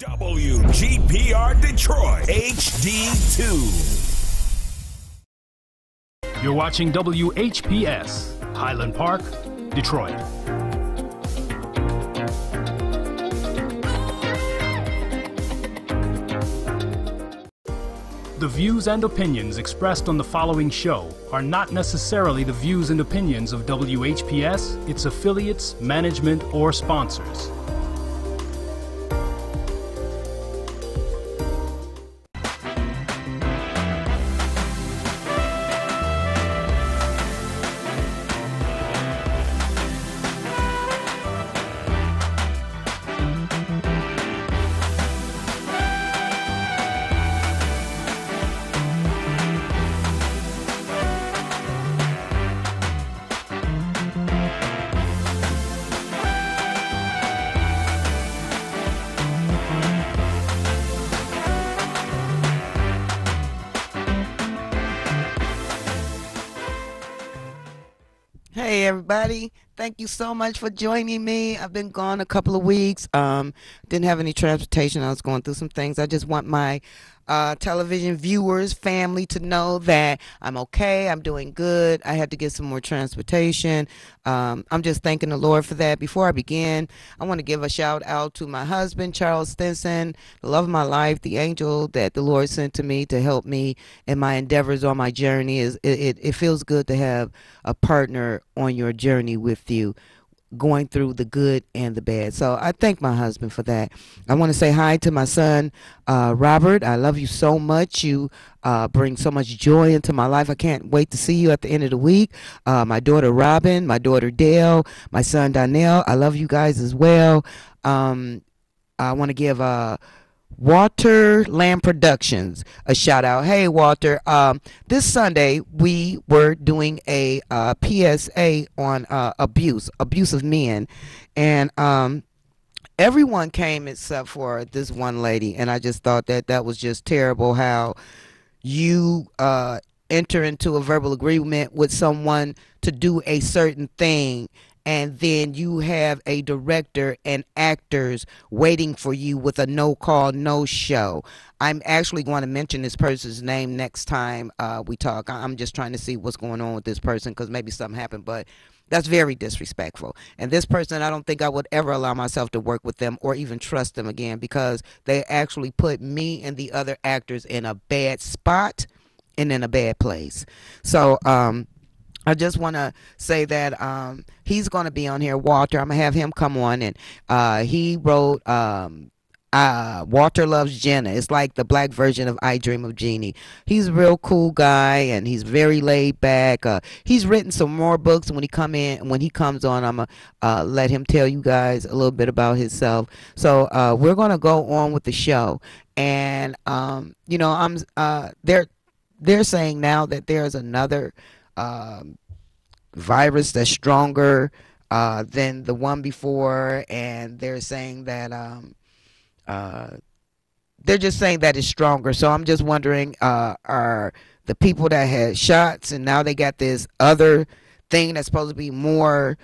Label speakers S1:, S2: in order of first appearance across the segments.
S1: WGPR Detroit HD2.
S2: You're watching WHPS, Highland Park, Detroit. The views and opinions expressed on the following show are not necessarily the views and opinions of WHPS, its affiliates, management, or sponsors.
S3: Hey everybody, thank you so much for joining me. I've been gone a couple of weeks. Didn't have any transportation. I was going through some things. I just want my television viewers, family to know that I'm okay. I'm doing good. I had to get some more transportation. I'm just thanking the Lord for that. Before I begin, I want to give a shout out to my husband, Charles Stinson, the love of my life, the angel that the Lord sent to me to help me in my endeavors on my journey. It feels good to have a partner on your journey with you, going through the good and the bad. So I thank my husband for that. I want to say hi to my son, Robert. I love you so much. You bring so much joy into my life. I can't wait to see you at the end of the week. My daughter, Robin, my daughter, Dale, my son, Donnell. I love you guys as well. I want to give Walter Land Productions a shout out. Hey Walter, this Sunday we were doing a PSA on abuse of men, and everyone came except for this one lady, and I just thought that was just terrible how you enter into a verbal agreement with someone to do a certain thing, and then you have a director and actors waiting for you with a no call, no show. I'm actually going to mention this person's name next time we talk. I'm just trying to see what's going on with this person because maybe something happened, but that's very disrespectful. And this person, I don't think I would ever allow myself to work with them or even trust them again because they actually put me and the other actors in a bad spot and in a bad place. So, I just want to say that he's going to be on here, Walter. I'm going to have him come on, and he wrote Walter Loves Jenna. It's like the black version of I Dream of Jeannie. He's a real cool guy, and he's very laid back. He's written some more books. When he comes on, I'm going to let him tell you guys a little bit about himself. So we're going to go on with the show. And, they're saying now that there's another virus that's stronger than the one before, and they're saying that they're just saying that it's stronger. So I'm just wondering, are the people that had shots and now they got this other thing that's supposed to be more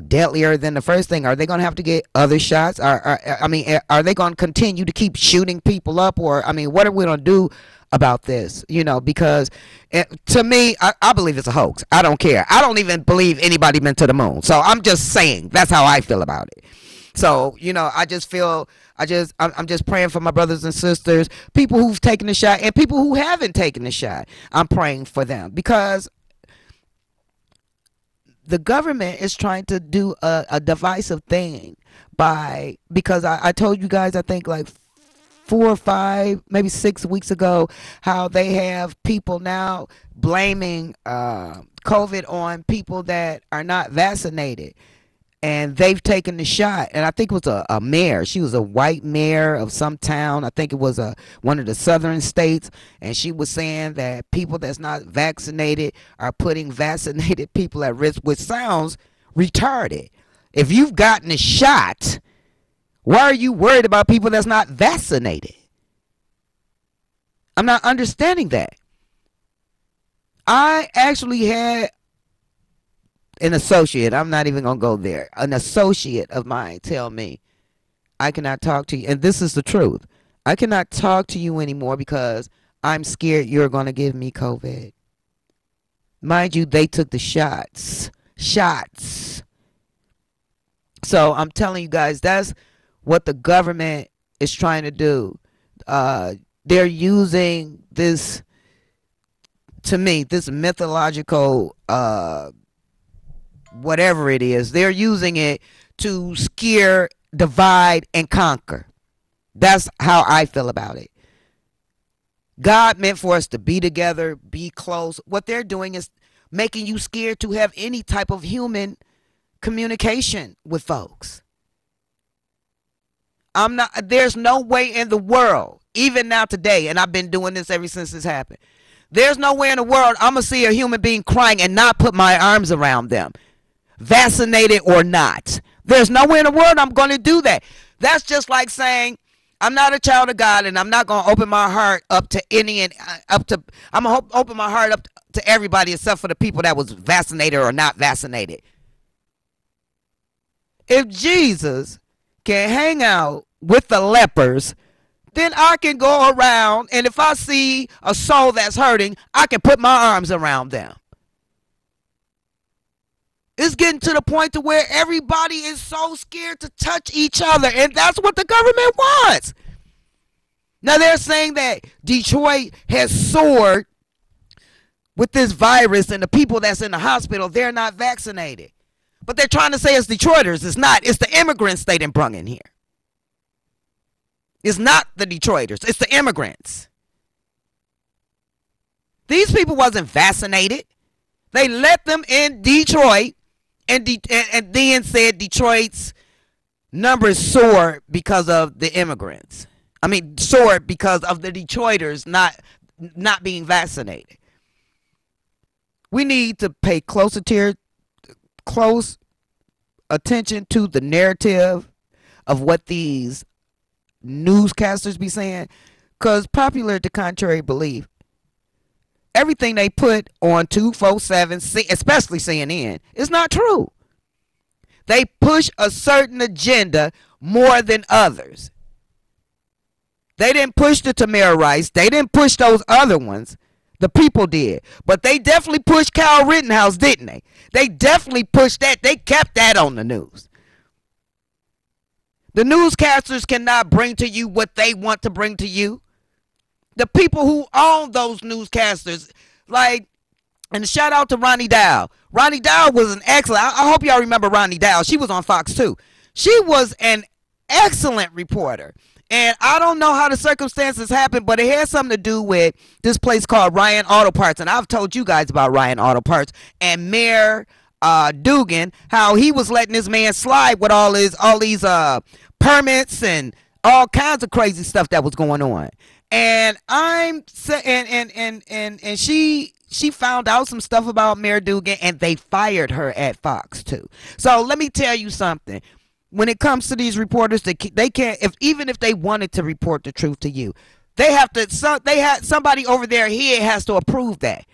S3: deadlier than the first thing, are they going to have to get other shots? Are they going to continue to keep shooting people up, or what are we going to do about this? Because to me, I believe it's a hoax. I don't care. I don't even believe anybody been to the moon. So I'm just saying that's how I feel about it. So I'm just praying for my brothers and sisters, people who've taken the shot and people who haven't taken the shot. I'm praying for them because the government is trying to do a divisive thing because I told you guys, I think like 4 or 5, maybe 6 weeks ago, how they have people now blaming COVID on people that are not vaccinated. And they've taken the shot. And I think it was a mayor. She was a white mayor of some town. I think it was one of the southern states. And she was saying that people that's not vaccinated are putting vaccinated people at risk, which sounds retarded. If you've gotten a shot, why are you worried about people that's not vaccinated? I'm not understanding that. I actually had an associate, I'm not even going to go there, an associate of mine tell me, I cannot talk to you. And this is the truth. I cannot talk to you anymore because I'm scared you're going to give me COVID. Mind you, they took the shots. Shots. So I'm telling you guys, that's what the government is trying to do. They're using this, to me, this mythological, whatever it is, they're using it to scare, divide, and conquer. That's how I feel about it. God meant for us to be together, be close. What they're doing is making you scared to have any type of human communication with folks. There's no way in the world, even now today, and I've been doing this ever since this happened. There's no way in the world I'm going to see a human being crying and not put my arms around them, vaccinated or not. There's no way in the world I'm going to do that. That's just like saying, I'm not a child of God, and I'm not going to open my heart up to I'm going to open my heart up to everybody except for the people that was vaccinated or not vaccinated. If Jesus can hang out with the lepers, then I can go around, and if I see a soul that's hurting, I can put my arms around them. It's getting to the point to where everybody is so scared to touch each other, and that's what the government wants. Now they're saying that Detroit has soared with this virus, and the people that's in the hospital, they're not vaccinated. But they're trying to say it's Detroiters. It's not. It's the immigrants they done brung in here. It's not the Detroiters. It's the immigrants. These people wasn't vaccinated. They let them in Detroit and then said Detroit's numbers soared because of the immigrants. I mean, soared because of the Detroiters not being vaccinated. We need to pay close attention to the narrative of what these newscasters be saying, because popular to contrary belief, everything they put on 247, especially CNN, is not true. They push a certain agenda more than others. They didn't push the Tamir Rice. They didn't push those other ones. The people did. But they definitely pushed Kyle Rittenhouse, didn't they? They definitely pushed that. They kept that on the news. The newscasters cannot bring to you what they want to bring to you. The people who own those newscasters, like, and shout out to Ronnie Dow. Ronnie Dow was an excellent, I hope y'all remember Ronnie Dow. She was on Fox too. She was an excellent reporter. And I don't know how the circumstances happened, but it had something to do with this place called Ryan Auto Parts. And I've told you guys about Ryan Auto Parts and Mayor Duggan, how he was letting this man slide with all these permits and all kinds of crazy stuff that was going on. And she found out some stuff about Mayor Duggan, and they fired her at Fox too. So let me tell you something. When it comes to these reporters, they can't, even if they wanted to report the truth to you, they have to. They had somebody over their head has to approve that.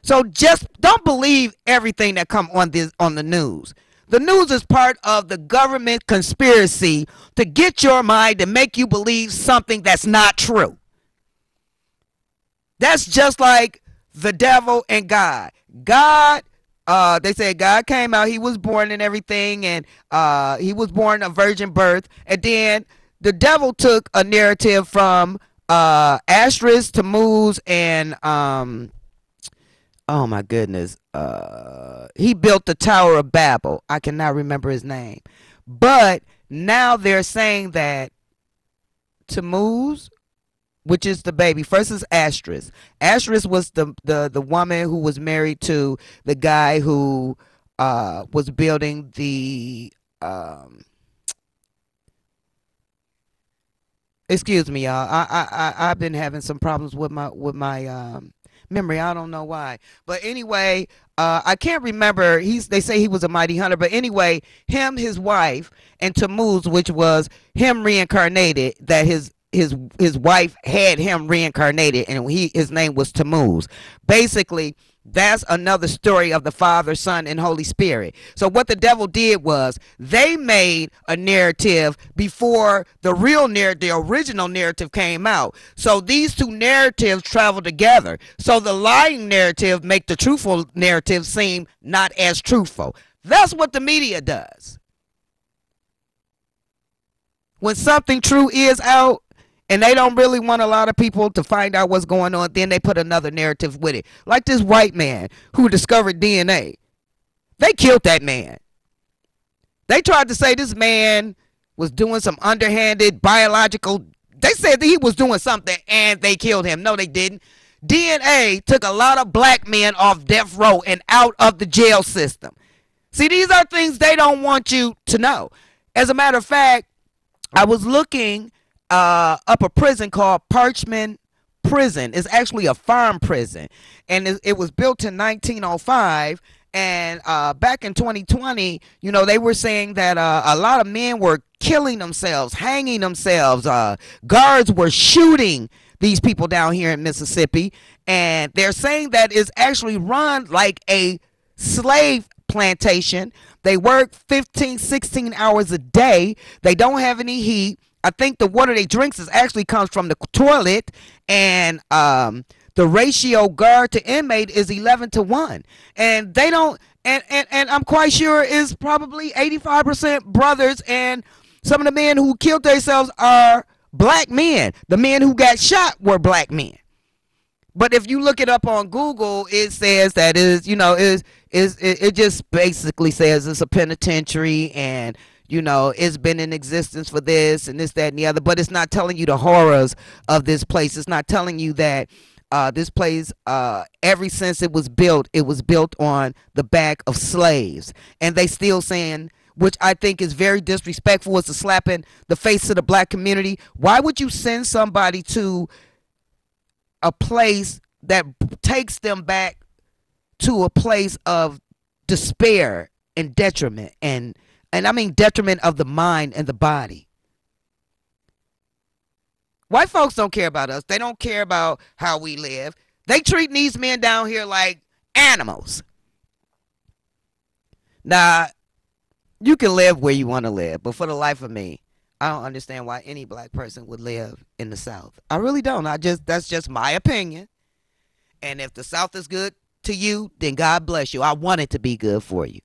S3: So just don't believe everything that come on the news. The news is part of the government conspiracy to get your mind to make you believe something that's not true. That's just like the devil and God. God. They said God came out, he was born and everything, and he was born a virgin birth. And then the devil took a narrative from Ashtoreth, Tammuz, and oh my goodness, he built the Tower of Babel. I cannot remember his name. But now they're saying that Tammuz, which is the baby. First is Ashtoreth. Ashtoreth was the woman who was married to the guy who was building the excuse me, y'all. I've been having some problems with my memory. I don't know why. But anyway, I can't remember. They say he was a mighty hunter. But anyway, him, his wife, and Tammuz, which was him reincarnated, that his wife had him reincarnated, and his name was Tammuz. Basically, That's another story of the Father, Son, and Holy Spirit. So what the devil did was they made a narrative before the real narrative, the original narrative came out. So these two narratives travel together. So the lying narrative make the truthful narrative seem not as truthful. That's what the media does. When something true is out, and they don't really want a lot of people to find out what's going on, then they put another narrative with it. Like this white man who discovered DNA. They killed that man. They tried to say this man was doing some underhanded biological. They said that he was doing something and they killed him. No, they didn't. DNA took a lot of black men off death row and out of the jail system. See, these are things they don't want you to know. As a matter of fact, I was looking up a prison called Parchman Prison. It's actually a farm prison, and it was built in 1905. And back in 2020, you know, they were saying that a lot of men were killing themselves, hanging themselves. Guards were shooting these people down here in Mississippi, and they're saying that it's actually run like a slave plantation. They work 15, 16 hours a day. They don't have any heat. I think the water they drink actually comes from the toilet, and the ratio guard to inmate is 11-1, and they don't. And I'm quite sure is probably 85% brothers, and some of the men who killed themselves are black men. The men who got shot were black men. But if you look it up on Google, it says that it just basically says it's a penitentiary, and you know, it's been in existence for this and this, that, and the other. But it's not telling you the horrors of this place. It's not telling you that this place, ever since it was built on the back of slaves. And they still saying, which I think is very disrespectful, it's a slap in the face of the black community. Why would you send somebody to a place that takes them back to a place of despair and detriment, and I mean detriment of the mind and the body? White folks don't care about us. They don't care about how we live. They treat these men down here like animals. Now, you can live where you want to live, but for the life of me, I don't understand why any black person would live in the South. I really don't. That's just my opinion. And if the South is good to you, then God bless you. I want it to be good for you.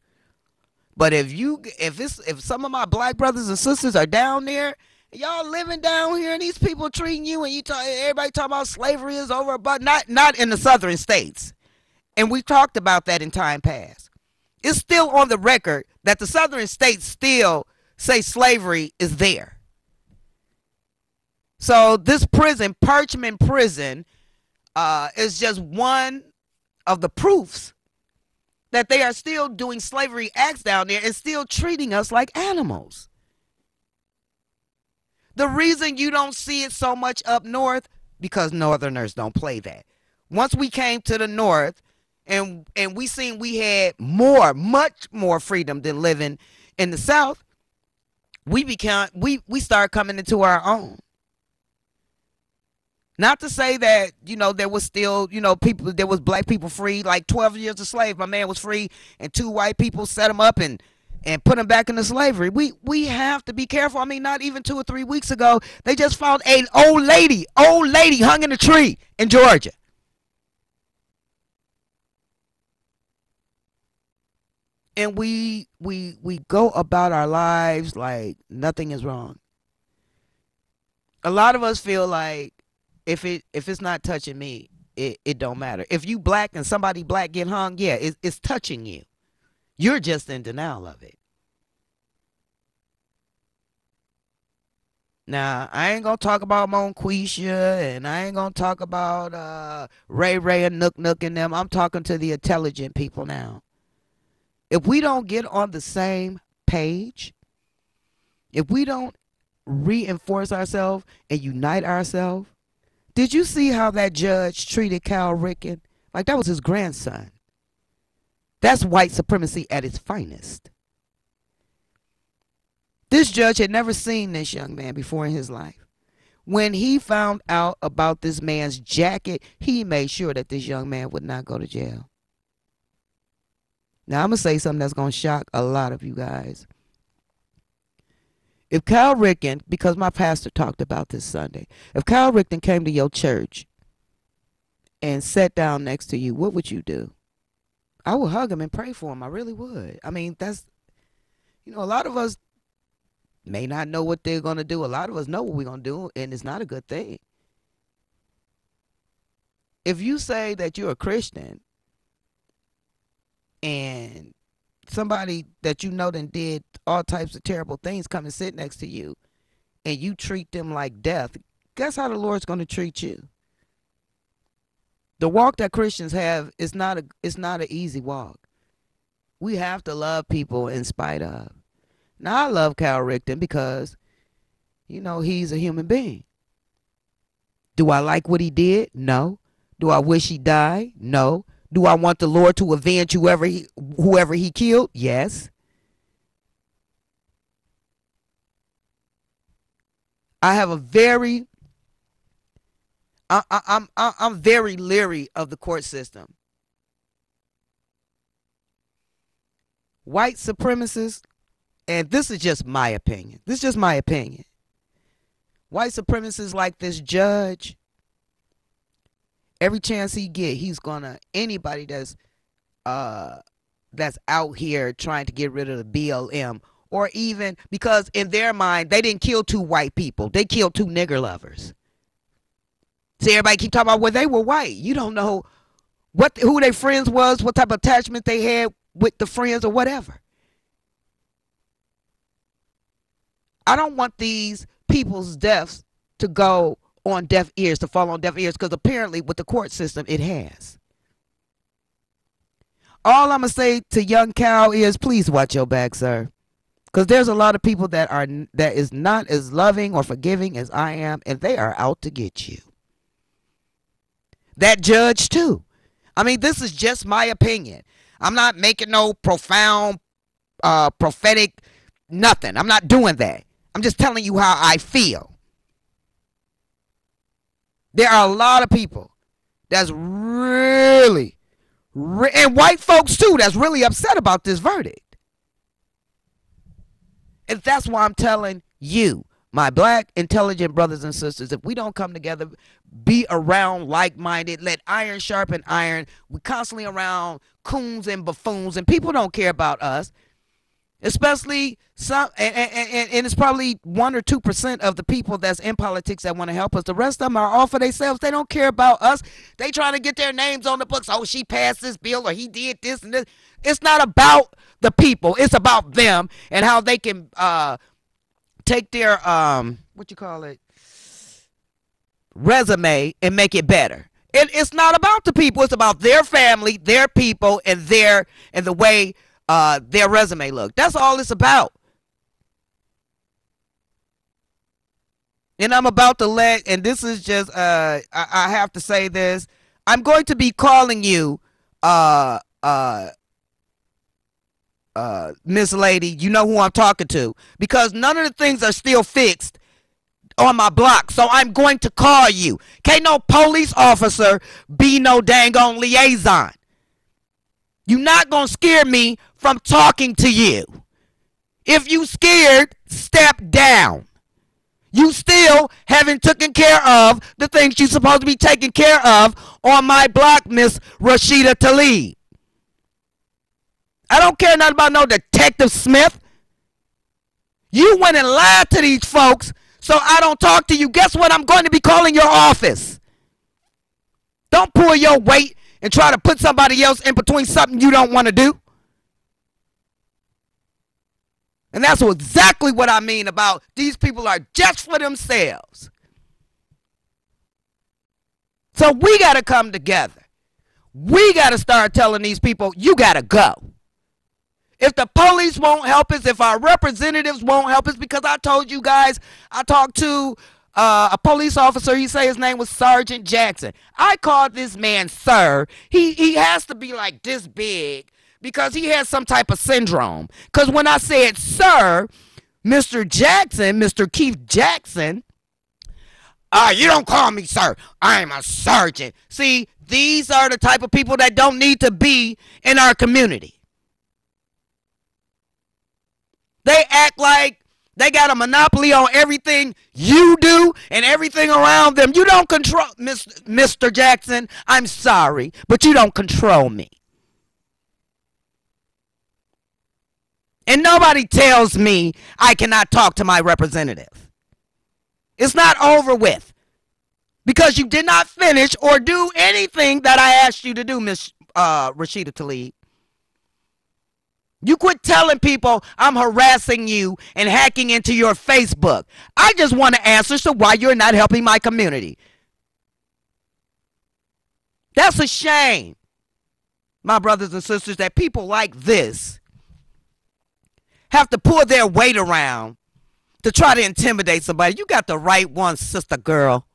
S3: But if some of my black brothers and sisters are down there, y'all living down here, and these people treating you, and everybody talking about slavery is over, but not in the southern states. And we talked about that in time past. It's still on the record that the southern states still say slavery is there. So this prison, Parchman Prison, is just one of the proofs that they are still doing slavery acts down there and still treating us like animals. The reason you don't see it so much up north, because northerners don't play that. Once we came to the north and we seen we had much more freedom than living in the South, we started coming into our own. Not to say that, you know, there was still, you know, there was black people free, like 12 years a slave. My man was free, and 2 white people set him up and put him back into slavery. We have to be careful. I mean, not even 2 or 3 weeks ago, they just found an old lady hung in a tree in Georgia. And we go about our lives like nothing is wrong. A lot of us feel like if it's not touching me, it don't matter. If you black and somebody black get hung, yeah, it's touching you. You're just in denial of it. Now, I ain't gonna talk about Monquisha, and I ain't gonna talk about Ray Ray and Nook Nook and them. I'm talking to the intelligent people now. If we don't get on the same page, if we don't reinforce ourselves and unite ourselves, did you see how that judge treated Cal Ripken? Like that was his grandson. That's white supremacy at its finest. This judge had never seen this young man before in his life. When he found out about this man's jacket, he made sure that this young man would not go to jail. Now, I'm going to say something that's going to shock a lot of you guys. If Kyle Ripken, because my pastor talked about this Sunday, if Kyle Ripken came to your church and sat down next to you, what would you do? I would hug him and pray for him. I really would. I mean, that's, a lot of us may not know what they're going to do. A lot of us know what we're going to do, and it's not a good thing. If you say that you're a Christian and somebody that you know then did all types of terrible things come and sit next to you and you treat them like death, guess how the Lord's going to treat you? The walk that Christians have is not an easy walk. We have to love people in spite of. Now, I love Kyle Ripken because, he's a human being. Do I like what he did? No. Do I wish he died? No. Do I want the Lord to avenge whoever he killed? Yes. I have a very I'm very leery of the court system. White supremacists, and this is just my opinion. White supremacists like this judge, every chance he get, he's gonna anybody that's out here trying to get rid of the BLM, or even because in their mind they didn't kill two white people, they killed two nigger lovers. See, everybody keep talking about well, they were white. You don't know who their friends was, what type of attachment they had with the friends or whatever. I don't want these people's deaths to go on deaf ears, to fall on deaf ears, because apparently with the court system it has. All I'm going to say to young Cal is please watch your back, sir. Because there's a lot of people that is not as loving or forgiving as I am, and they are out to get you. That judge too. I mean, this is just my opinion. I'm not making no profound, prophetic, nothing. I'm not doing that. I'm just telling you how I feel. There are a lot of people that's really, and white folks too, that's really upset about this verdict. And that's why I'm telling you, my black intelligent brothers and sisters, if we don't come together, be around like-minded, let iron sharpen iron, we're constantly around coons and buffoons, and people don't care about us. Especially some, and it's probably 1 or 2% of the people that's in politics that want to help us. The rest of them are all for themselves. They don't care about us. They trying to get their names on the books. Oh, she passed this bill, or he did this and this. It's not about the people. It's about them and how they can take their resume and make it better. It's not about the people. It's about their family, their people, and the way their resume look. That's all it's about. And I'm about to and this is just I have to say this. I'm going to be calling you Miss Lady, you know who I'm talking to, because none of the things are still fixed on my block. So I'm going to call you. Can't no police officer be no dang on liaison. You're not going to scare me from talking to you. If you scared, step down. You still haven't taken care of the things you're supposed to be taking care of on my block, Miss Rashida Tlaib. I don't care nothing about no Detective Smith. You went and lied to these folks, so I don't talk to you. Guess what? I'm going to be calling your office. Don't pull your weight and try to put somebody else in between something you don't want to do. And that's exactly what I mean about these people are just for themselves. So we got to come together. We got to start telling these people, you got to go. If the police won't help us, if our representatives won't help us, because I told you guys, I talked to a police officer. He said his name was Sergeant Jackson. I called this man sir. He has to be like this big because he has some type of syndrome. Because when I said sir, Mr. Jackson, Mr. Keith Jackson, you don't call me sir. I'm a sergeant. See, these are the type of people that don't need to be in our community. They act like they got a monopoly on everything you do and everything around them. You don't control, Mr. Jackson. I'm sorry, but you don't control me. And nobody tells me I cannot talk to my representative. It's not over with. Because you did not finish or do anything that I asked you to do, Miss Rashida Tlaib. You quit telling people I'm harassing you and hacking into your Facebook. I just want to answer to why you're not helping my community. That's a shame, my brothers and sisters, that people like this have to pull their weight around to try to intimidate somebody. You got the right one, sister girl.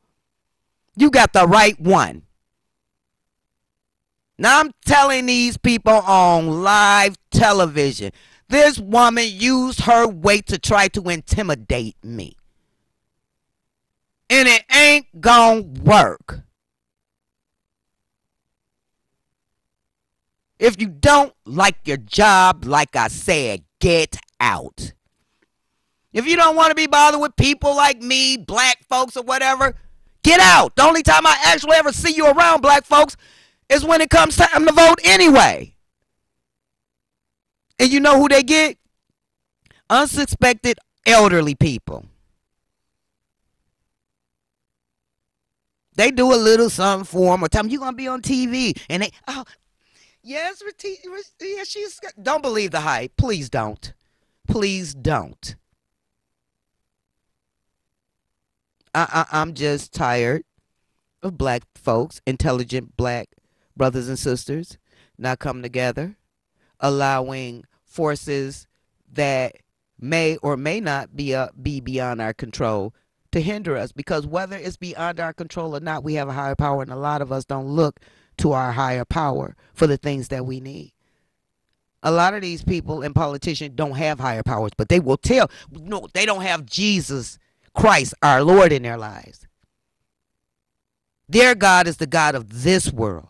S3: You got the right one. Now I'm telling these people on live television, this woman used her weight to try to intimidate me. And it ain't gonna work. If you don't like your job, like I said, get out. If you don't want to be bothered with people like me, black folks or whatever, get out. The only time I actually ever see you around, black folks, is when it comes time to vote anyway. And you know who they get? Unsuspected elderly people. They do a little something for them or tell them you're going to be on TV. And they, oh, yes, yeah, she's, don't believe the hype. Please don't. Please don't. I'm just tired of black folks, intelligent black brothers and sisters, not coming together, allowing forces that may or may not be beyond our control to hinder us. Because whether it's beyond our control or not, we have a higher power, and a lot of us don't look to our higher power for the things that we need. A lot of these people and politicians don't have higher powers, but they will tell, no, they don't have Jesus Christ, our Lord, in their lives. Their God is the God of this world.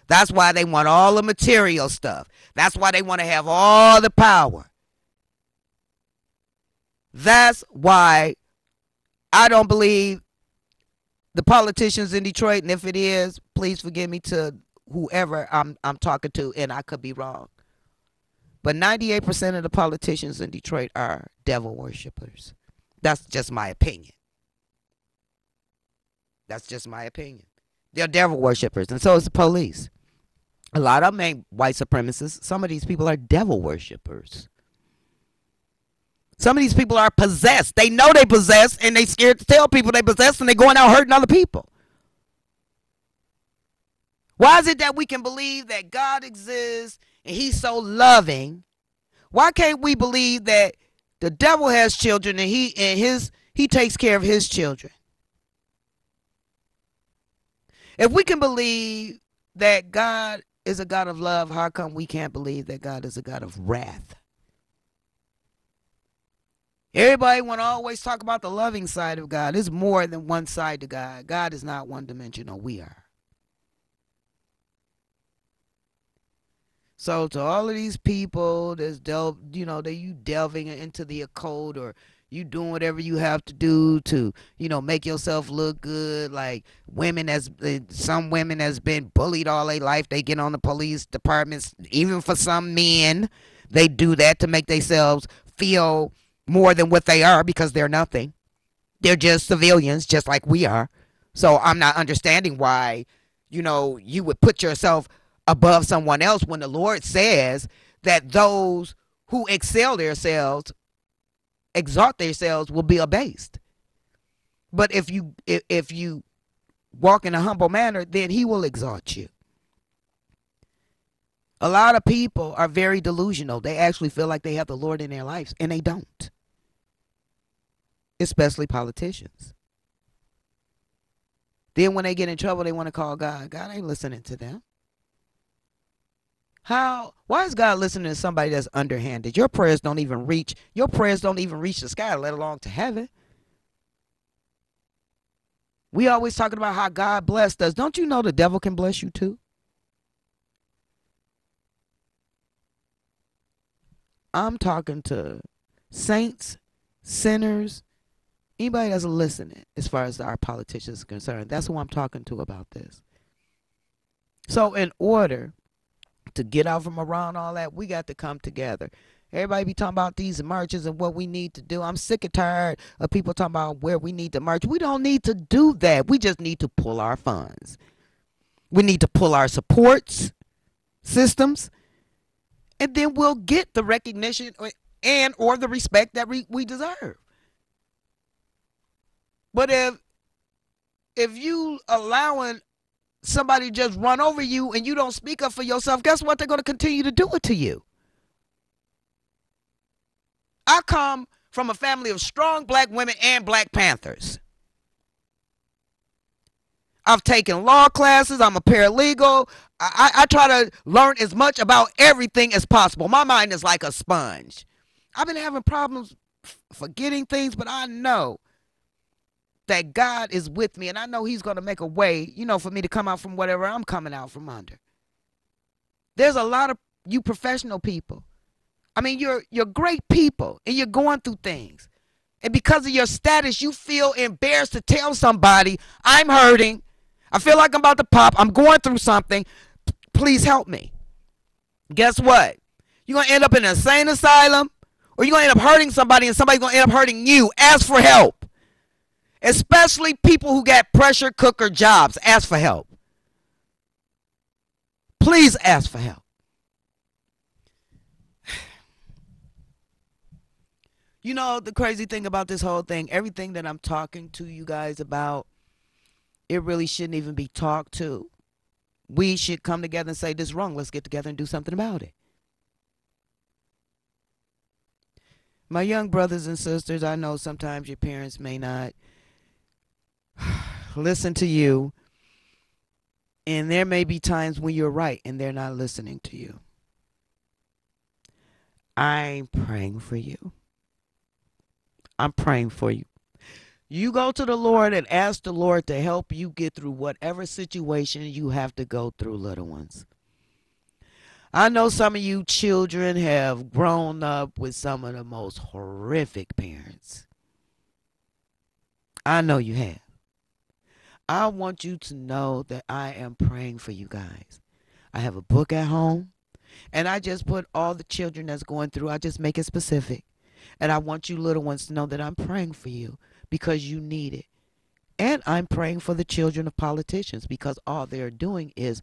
S3: That's why they want all the material stuff. That's why they want to have all the power. That's why I don't believe the politicians in Detroit, and if it is, please forgive me to whoever I'm talking to, and I could be wrong. But 98% of the politicians in Detroit are devil worshipers. That's just my opinion. That's just my opinion. They're devil worshipers, and so is the police. A lot of them ain't white supremacists. Some of these people are devil worshipers. Some of these people are possessed. They know they possess, and they scared to tell people they possess, and they're going out hurting other people. Why is it that we can believe that God exists and he's so loving? Why can't we believe that the devil has children and he takes care of his children? If we can believe that God is a God of love, how come we can't believe that God is a God of wrath? Everybody want to always talk about the loving side of God. There's more than one side to God. God is not one-dimensional. We are. So to all of these people that's you delving into the occult, or you doing whatever you have to do to, make yourself look good, like some women has been bullied all their life. They get on the police departments, even for some men, they do that to make themselves feel more than what they are, because they're nothing. They're just civilians, just like we are. So I'm not understanding why, you would put yourself above someone else when the Lord says that those who exalt themselves will be abased. But if you walk in a humble manner, then he will exalt you. A lot of people are very delusional. They actually feel like they have the Lord in their lives, and they don't. Especially politicians. Then when they get in trouble, they want to call God. God ain't listening to them. Why is God listening to somebody that's underhanded? Your prayers don't even reach the sky, let alone to heaven. We always talking about how God blessed us. Don't you know the devil can bless you too? I'm talking to saints, sinners, anybody that's listening as far as our politicians are concerned. That's who I'm talking to about this. So in order to get out from around all that, we got to come together. Everybody be talking about these marches and what we need to do. I'm sick and tired of people talking about where we need to march. We don't need to do that. We just need to pull our funds. We need to pull our supports systems, and then we'll get the recognition and or the respect that we deserve. But if you allowing somebody just run over you and you don't speak up for yourself, guess what? They're going to continue to do it to you. I come from a family of strong black women and Black Panthers. I've taken law classes. I'm a paralegal. I try to learn as much about everything as possible. My mind is like a sponge. I've been having problems forgetting things, but I know that God is with me, and I know he's going to make a way, for me to come out from whatever I'm coming out from under. There's a lot of you professional people. I mean, you're great people, and you're going through things. And because of your status, you feel embarrassed to tell somebody, I'm hurting. I feel like I'm about to pop. I'm going through something. Please help me. Guess what? You're going to end up in an insane asylum, or you're going to end up hurting somebody, and somebody's going to end up hurting you. Ask for help. Especially people who got pressure cooker jobs. Ask for help. Please ask for help. The crazy thing about this whole thing, everything that I'm talking to you guys about, it really shouldn't even be talked to. We should come together and say, this is wrong. Let's get together and do something about it. My young brothers and sisters, I know sometimes your parents may not listen to you. And there may be times when you're right and they're not listening to you. I'm praying for you. I'm praying for you. You go to the Lord and ask the Lord to help you get through whatever situation you have to go through, little ones. I know some of you children have grown up with some of the most horrific parents. I know you have. I want you to know that I am praying for you guys. I have a book at home, and I just put all the children that's going through, I just make it specific. And I want you little ones to know that I'm praying for you because you need it. And I'm praying for the children of politicians because all they're doing is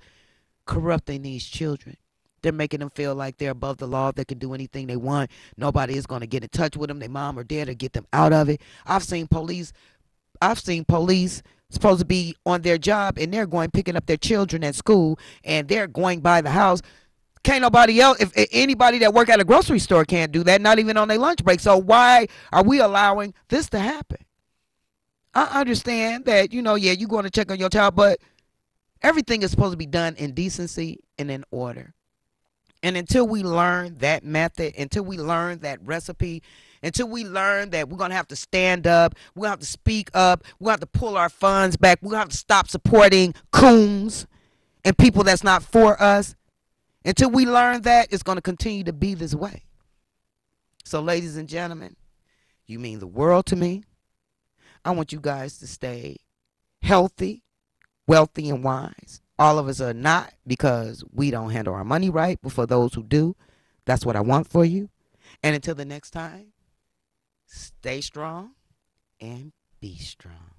S3: corrupting these children. They're making them feel like they're above the law. They can do anything they want. Nobody is going to get in touch with them. Their mom or dad or get them out of it. I've seen police supposed to be on their job, and they're going picking up their children at school, and they're going by the house. Can't nobody else, if anybody that work at a grocery store can't do that, not even on their lunch break. So why are we allowing this to happen? I understand that, you're going to check on your child, but everything is supposed to be done in decency and in order. And until we learn that method, until we learn that recipe, until we learn that we're going to have to stand up, we're going to have to speak up, we're going to have to pull our funds back, we're going to have to stop supporting coons and people that's not for us. Until we learn that, it's going to continue to be this way. So, ladies and gentlemen, you mean the world to me. I want you guys to stay healthy, wealthy, and wise. All of us are not because we don't handle our money right, but for those who do, that's what I want for you. And until the next time, stay strong and be strong.